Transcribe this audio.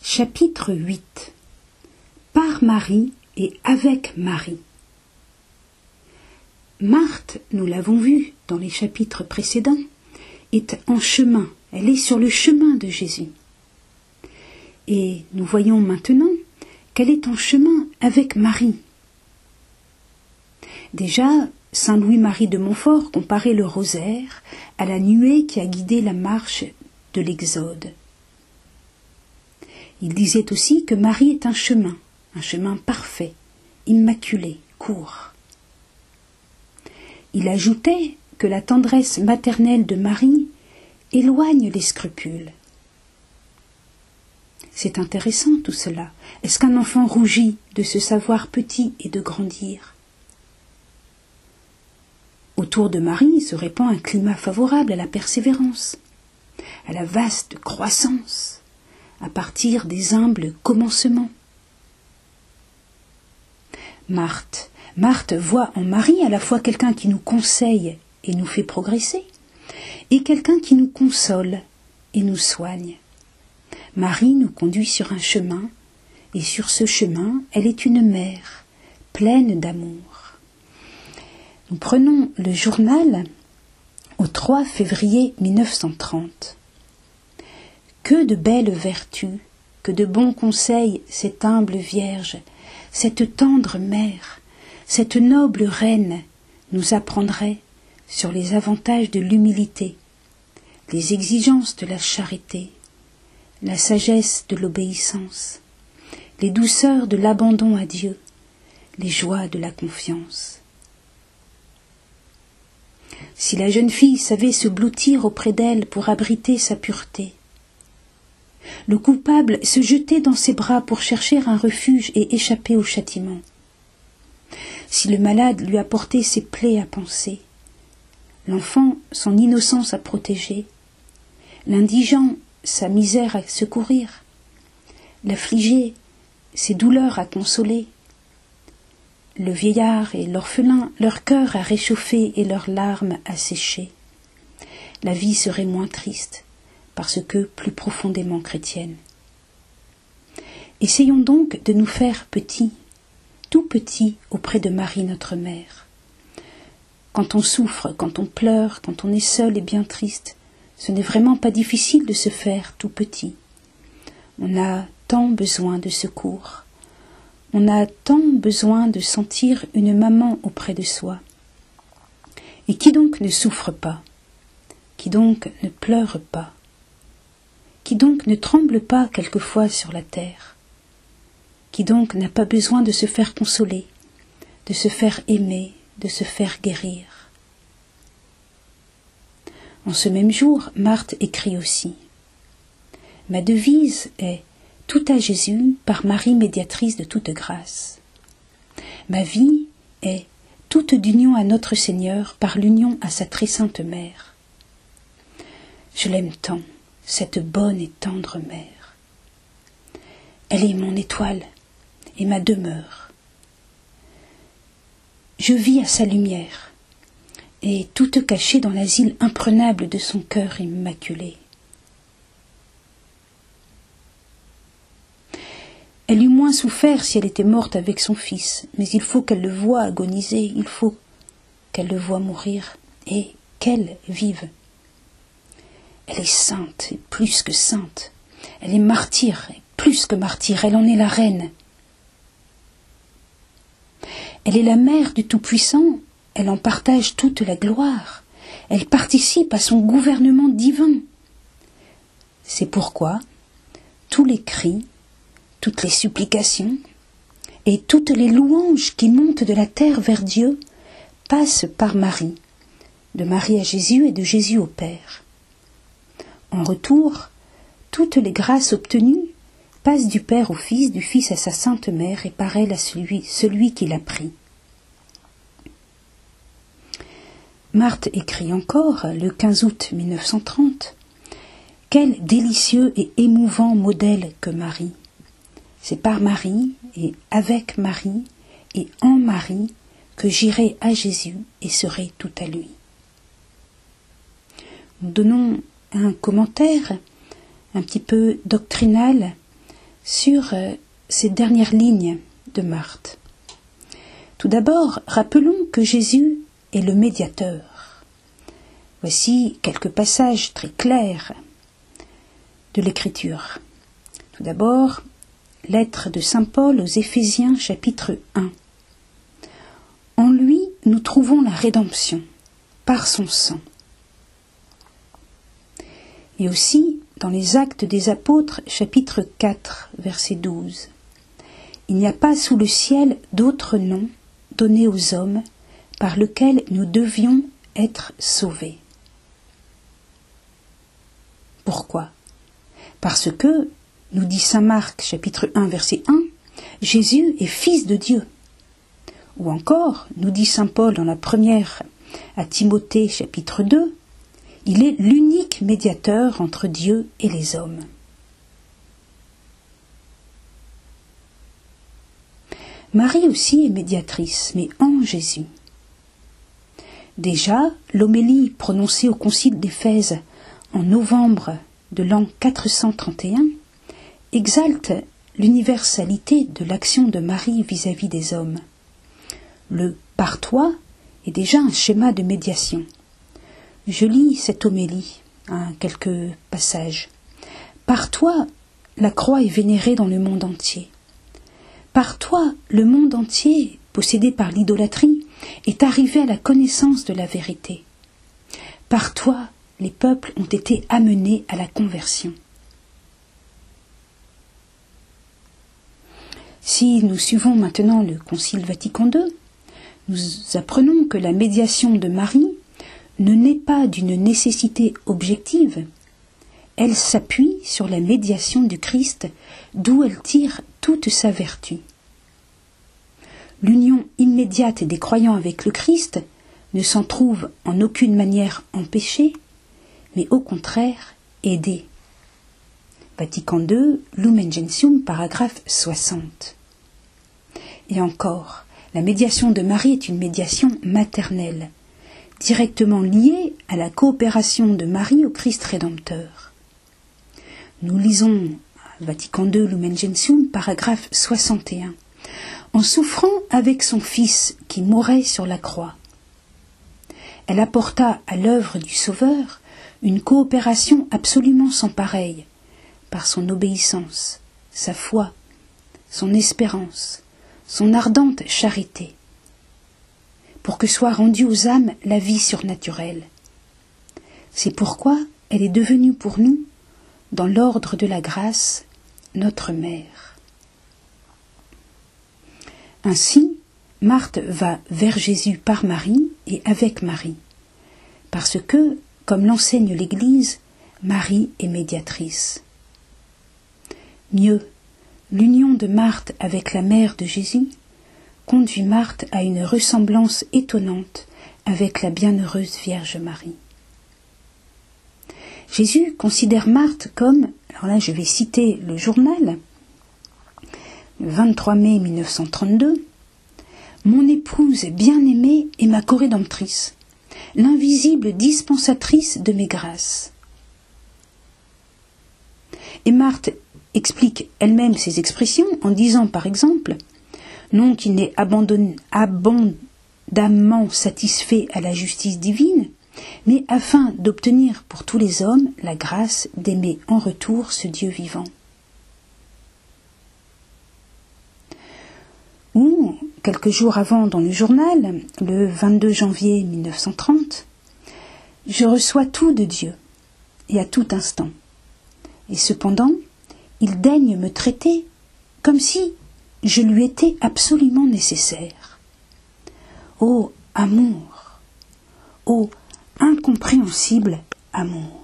Chapitre 8. Par Marie et avec Marie. Marthe, nous l'avons vu dans les chapitres précédents, est en chemin, elle est sur le chemin de Jésus. Et nous voyons maintenant qu'elle est en chemin avec Marie. Déjà, saint Louis-Marie de Montfort comparait le rosaire à la nuée qui a guidé la marche de l'Exode. Il disait aussi que Marie est un chemin parfait, immaculé, court. Il ajoutait que la tendresse maternelle de Marie éloigne les scrupules. C'est intéressant tout cela. Est-ce qu'un enfant rougit de se savoir petit et de grandir ? Autour de Marie se répand un climat favorable à la persévérance, à la vaste croissance, à partir des humbles commencements. Marthe voit en Marie à la fois quelqu'un qui nous conseille et nous fait progresser, et quelqu'un qui nous console et nous soigne. Marie nous conduit sur un chemin, et sur ce chemin, elle est une mère, pleine d'amour. Nous prenons le journal au 3 février 1930. Que de belles vertus, que de bons conseils cette humble Vierge, cette tendre mère, cette noble reine nous apprendrait sur les avantages de l'humilité, les exigences de la charité, la sagesse de l'obéissance, les douceurs de l'abandon à Dieu, les joies de la confiance. Si la jeune fille savait se blottir auprès d'elle pour abriter sa pureté, le coupable se jetait dans ses bras pour chercher un refuge et échapper au châtiment. Si le malade lui apportait ses plaies à panser, l'enfant son innocence à protéger, l'indigent sa misère à secourir, l'affligé ses douleurs à consoler, le vieillard et l'orphelin leur cœur à réchauffer et leurs larmes à sécher, la vie serait moins triste, parce que plus profondément chrétienne. Essayons donc de nous faire petits, tout petits auprès de Marie notre Mère. Quand on souffre, quand on pleure, quand on est seul et bien triste, ce n'est vraiment pas difficile de se faire tout petit. On a tant besoin de secours. On a tant besoin de sentir une maman auprès de soi. Et qui donc ne souffre pas? Qui donc ne pleure pas? Qui donc ne tremble pas quelquefois sur la terre? Qui donc n'a pas besoin de se faire consoler, de se faire aimer, de se faire guérir? En ce même jour, Marthe écrit aussi. Ma devise est « Tout à Jésus par Marie médiatrice de toute grâce ». Ma vie est « Toute d'union à notre Seigneur par l'union à sa très sainte mère ». Je l'aime tant, cette bonne et tendre mère. Elle est mon étoile et ma demeure. Je vis à sa lumière, et toute cachée dans l'asile imprenable de son cœur immaculé. Elle eût moins souffert si elle était morte avec son fils, mais il faut qu'elle le voie agoniser, il faut qu'elle le voie mourir, et qu'elle vive. Elle est sainte, et plus que sainte. Elle est martyre, et plus que martyre, elle en est la reine. Elle est la mère du Tout-Puissant, elle en partage toute la gloire. Elle participe à son gouvernement divin. C'est pourquoi tous les cris, toutes les supplications et toutes les louanges qui montent de la terre vers Dieu passent par Marie, de Marie à Jésus et de Jésus au Père. En retour, toutes les grâces obtenues passent du Père au Fils, du Fils à sa Sainte Mère et par elle à celui qui l'a pris. Marthe écrit encore, le 15 août 1930, « Quel délicieux et émouvant modèle que Marie ! C'est par Marie et avec Marie et en Marie que j'irai à Jésus et serai tout à lui. » Nous donnons un commentaire un petit peu doctrinal sur ces dernières lignes de Marthe. Tout d'abord, rappelons que Jésus est le médiateur. Voici quelques passages très clairs de l'Écriture. Tout d'abord, lettre de saint Paul aux Éphésiens, chapitre 1. En lui, nous trouvons la rédemption, par son sang. Et aussi, dans les Actes des Apôtres, chapitre 4, verset 12. Il n'y a pas sous le ciel d'autre nom donné aux hommes par lequel nous devions être sauvés. Pourquoi ? Parce que, nous dit saint Marc, chapitre 1, verset 1, Jésus est fils de Dieu. Ou encore, nous dit saint Paul dans la première à Timothée, chapitre 2, il est l'unique médiateur entre Dieu et les hommes. Marie aussi est médiatrice, mais en Jésus. Déjà, l'homélie prononcée au concile d'Éphèse en novembre de l'an 431 exalte l'universalité de l'action de Marie vis-à-vis des hommes. Le « par toi » est déjà un schéma de médiation. Je lis cette homélie, quelques passages. Par toi, la croix est vénérée dans le monde entier. Par toi, le monde entier, possédé par l'idolâtrie, est arrivé à la connaissance de la vérité. Par toi, les peuples ont été amenés à la conversion. Si nous suivons maintenant le Concile Vatican II, nous apprenons que la médiation de Marie ne naît pas d'une nécessité objective, elle s'appuie sur la médiation du Christ, d'où elle tire toute sa vertu. L'union immédiate des croyants avec le Christ ne s'en trouve en aucune manière empêchée, mais au contraire aidée. Vatican II, Lumen Gentium, paragraphe 60. Et encore, la médiation de Marie est une médiation maternelle, directement liée à la coopération de Marie au Christ Rédempteur. Nous lisons Vatican II, Lumen Gentium, paragraphe 61. En souffrant avec son Fils qui mourait sur la croix, elle apporta à l'œuvre du Sauveur une coopération absolument sans pareille, par son obéissance, sa foi, son espérance, son ardente charité, pour que soit rendue aux âmes la vie surnaturelle. C'est pourquoi elle est devenue pour nous, dans l'ordre de la grâce, notre mère. Ainsi, Marthe va vers Jésus par Marie et avec Marie, parce que, comme l'enseigne l'Église, Marie est médiatrice. Mieux, l'union de Marthe avec la mère de Jésus conduit Marthe à une ressemblance étonnante avec la bienheureuse Vierge Marie. Jésus considère Marthe comme, alors là je vais citer le journal, le 23 mai 1932, « Mon épouse bien-aimée et ma corédemptrice, l'invisible dispensatrice de mes grâces. » Et Marthe explique elle-même ces expressions en disant par exemple « Non qu'il n'est abondamment satisfait à la justice divine, mais afin d'obtenir pour tous les hommes la grâce d'aimer en retour ce Dieu vivant. » Ou, quelques jours avant dans le journal, le 22 janvier 1930, « Je reçois tout de Dieu, et à tout instant. Et cependant, il daigne me traiter comme si je lui étais absolument nécessaire. Ô amour, ô incompréhensible amour. »